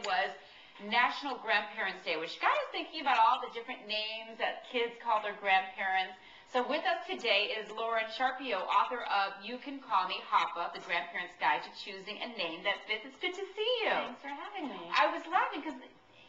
was National Grandparents Day, which got us thinking about all the different names that kids call their grandparents. So with us today is Charpio, author of You Can Call Me Hoppa, The Grandparent's Guide to Choosing a Name That Fits. It's good to see you. Thanks for having me. I was laughing because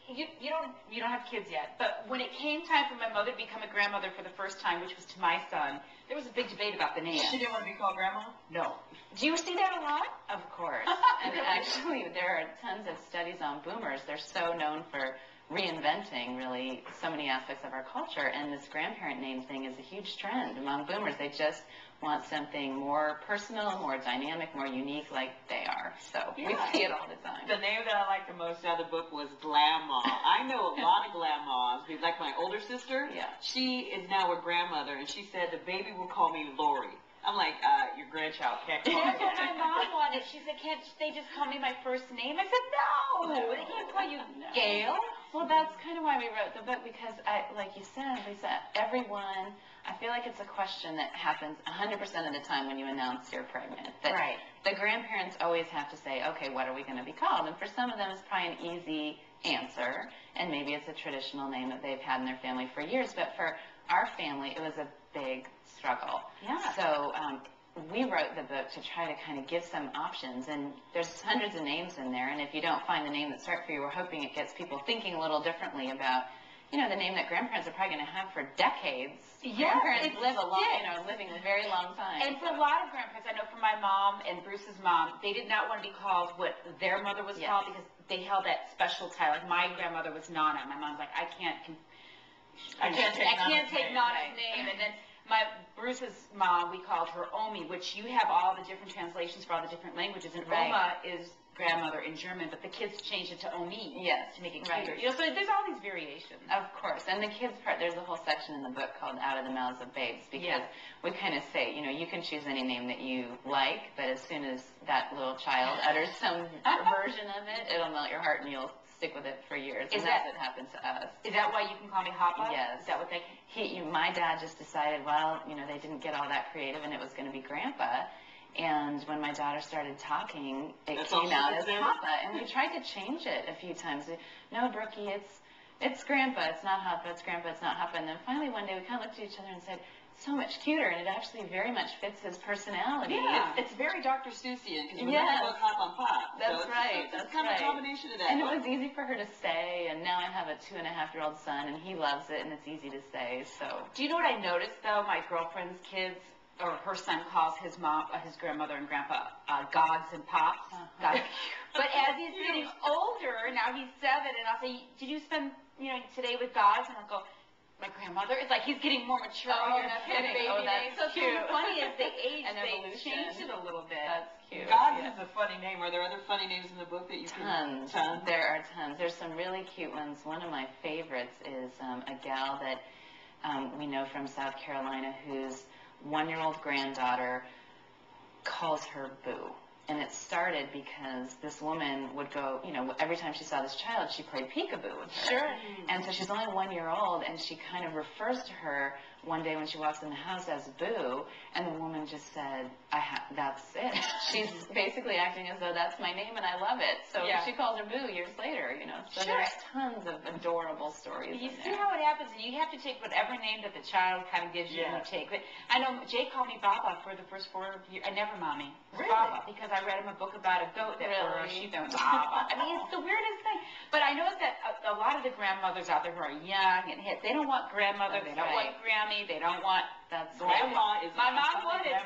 you don't have kids yet, but when it came time for my mother to become a grandmother for the first time, which was to my son, there was a big debate about the name. She didn't want to be called grandma? No. Do you see that a lot? Of course. And actually, there are tons of studies on boomers. They're so known for reinventing, really, so many aspects of our culture. And this grandparent name thing is a huge trend among boomers. They just want something more personal, more dynamic, more unique, like they are. So we see it all the time. The name that I liked the most out of the book was Glamma. I know a lot of Glammas. Like my older sister, she is now a grandmother, and she said the baby will call me Lori. I'm like, your grandchild can't call me. That's what my mom wanted. She said, can't they just call me my first name? I said, no, they can't call you Gail. Well, that's kind of why we wrote the book, because like you said, Lisa, everyone, I feel like it's a question that happens 100% of the time when you announce you're pregnant. That right. The grandparents always have to say, okay, what are we going to be called? And for some of them, it's probably an easy answer, and maybe it's a traditional name that they've had in their family for years. But for our family, it was a big struggle. Yeah. So we wrote the book to try to kind of give some options, and there's hundreds of names in there, and if you don't find the name that's right for you, we're hoping it gets people thinking a little differently about, you know, the name that grandparents are probably going to have for decades. Yeah, grandparents live a long, living a very long time. And for a lot of grandparents, I know for my mom and Bruce's mom, they did not want to be called what their mother was called, because they held that special title. Like my grandmother was Nana. My mom's like, I can't take Nana's name. And then my Bruce's mom, we called her Omi, which you have all the different translations for all the different languages. And Oma is grandmother in German, but the kids changed it to Omi to make it cuter. You know, so there's all these variations. Of course. And the kids part, there's a whole section in the book called Out of the Mouths of Babes, because we kind of say, you know, you can choose any name that you like, but as soon as that little child utters some version of it, it'll melt your heart and you'll stick with it for years. And that's what happened to us. Is that why You Can Call Me Hoppa? Yes. Is that what they... My dad just decided, well, you know, they didn't get all that creative and it was going to be Grandpa. And when my daughter started talking, it came out as Hoppa. And we tried to change it a few times. No, Brookie, it's Grandpa. It's not Hoppa. It's Grandpa. It's not Hoppa. And then finally one day we kind of looked at each other and said, it's so much cuter, and it actually very much fits his personality. Yeah. It's very Dr. Seussian, because we're both hop on pop. That's so right. It's kind of a combination of that. And it was easy for her to say, and now I have a 2.5-year-old son, and he loves it, and it's easy to say. So. Do you know what I noticed, though? My girlfriend's kids, or her son calls his mom, his grandmother and grandpa, Gods and Pops. But as he's getting older, now he's 7, and I'll say, did you spend, today with Gods? And I'll go, my grandmother. It's like he's getting more mature. Oh, you're not kidding. Baby That's so cute. It's funny as they age, An they evolution. change it a little bit. That's cute. Gods is a funny name. Are there other funny names in the book that you can? Tons. There are tons. There's some really cute ones. One of my favorites is a gal that we know from South Carolina whose 1-year-old granddaughter calls her Boo. And it started because this woman would go, every time she saw this child, she played peekaboo with her. Sure. And so she's only 1 year old, and she kind of refers to her one day when she walks in the house as Boo, and the woman just said, that's it. She's basically acting as though that's my name, and I love it. So she calls her Boo years later, So there's tons of adorable stories You in see there. how it happens, and you have to take whatever name that the child kind of gives you, and you take it. I know Jay called me Baba for the first 4 years. I never, Mommy. Really? Baba, because I read him a book about a goat that or a sheep that was Baba. I mean, it's the weirdest thing. But I noticed that a lot of the grandmothers out there who are young and hip, they don't want grandmother, they don't want Grammy, they don't want... Grandma is... My mom wanted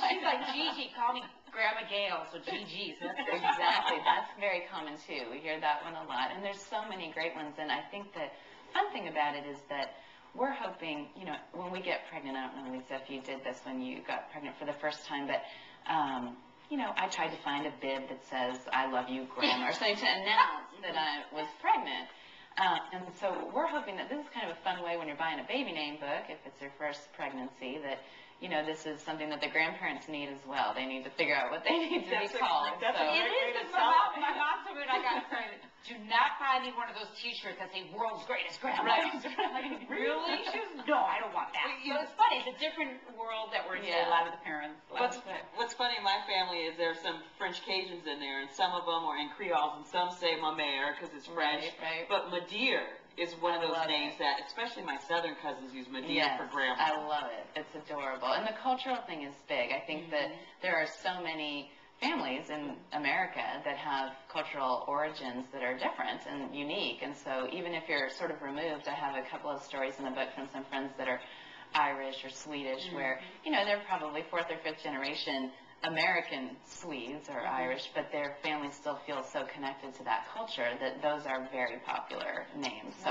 She's like, Gigi, call me Grandma Gail, so Gigi. So that's exactly. That's very common, too. We hear that one a lot. And there's so many great ones. And I think the fun thing about it is that we're hoping, when we get pregnant, I don't know, Lisa, if you did this when you got pregnant for the first time, but... I tried to find a bib that says, I love you, Grandma, or something to announce that I was pregnant. And so we're hoping that this is kind of a fun way when you're buying a baby name book, if it's your first pregnancy, that, this is something that the grandparents need as well. They need to figure out what they need to be called. It is. My mom told me when I got pregnant, do not buy me one of those T-shirts that say "World's Greatest Grandma." Right. Like, really? She goes, no, I don't want that. So it's funny. It's a different world that we're in. A lot of the parents. What's funny in my family is there's some French Cajuns in there, and some of them are in Creoles, and some say "ma mère" because it's French. Right. But Madeir is one of those names that, especially my Southern cousins, use Madeir for grandma. I love it. It's adorable, and the cultural thing is big. I think that there are so many families in America that have cultural origins that are different and unique, and so even if you're sort of removed, I have a couple of stories in the book from some friends that are Irish or Swedish where, they're probably 4th or 5th generation American Swedes or Irish, but their families still feel so connected to that culture that those are very popular names. So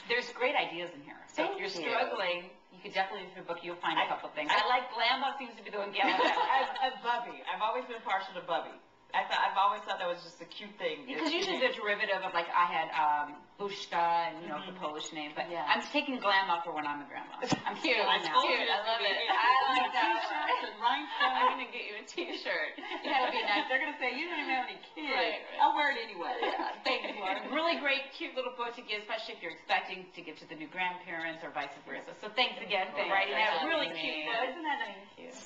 there's great ideas in here. So if you're struggling, you could definitely read the book. You'll find a couple things. I like Grandma seems to be the one getting it. And Bubby. I've always been partial to Bubby. I've always thought that was just a cute thing. Because usually the derivative of, like, I had Bushka and, the Polish name, but I'm taking Grandma for when I'm a grandma. I'm cute. I love it. I like that. T-shirts and rhinestones. I'm going to get you a T-shirt. That'll be nice. They're going to say, you don't even have any kids. Right. I'll wear it anyway. Yeah, thank you, Laura. Really great, cute little book to give, especially if you're expecting to give to the new grandparents or vice versa. So thanks again for writing that really cute book. Isn't that nice?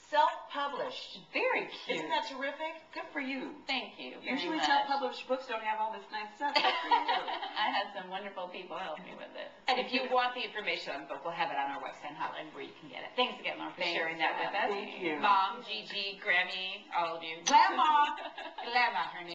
Self-published. Very cute. Isn't that terrific? Good for you. Thank you. Usually very much. self-published books don't have all this nice stuff. Good for you. I had some wonderful people help me with it. And if you want the information on the book, we'll have it on our website hotline where you can get it. Thanks again, Lauren, for sharing that with us. Thank you. Mom, Gigi, Grammy, all of you. Grandma. Grandma, her name.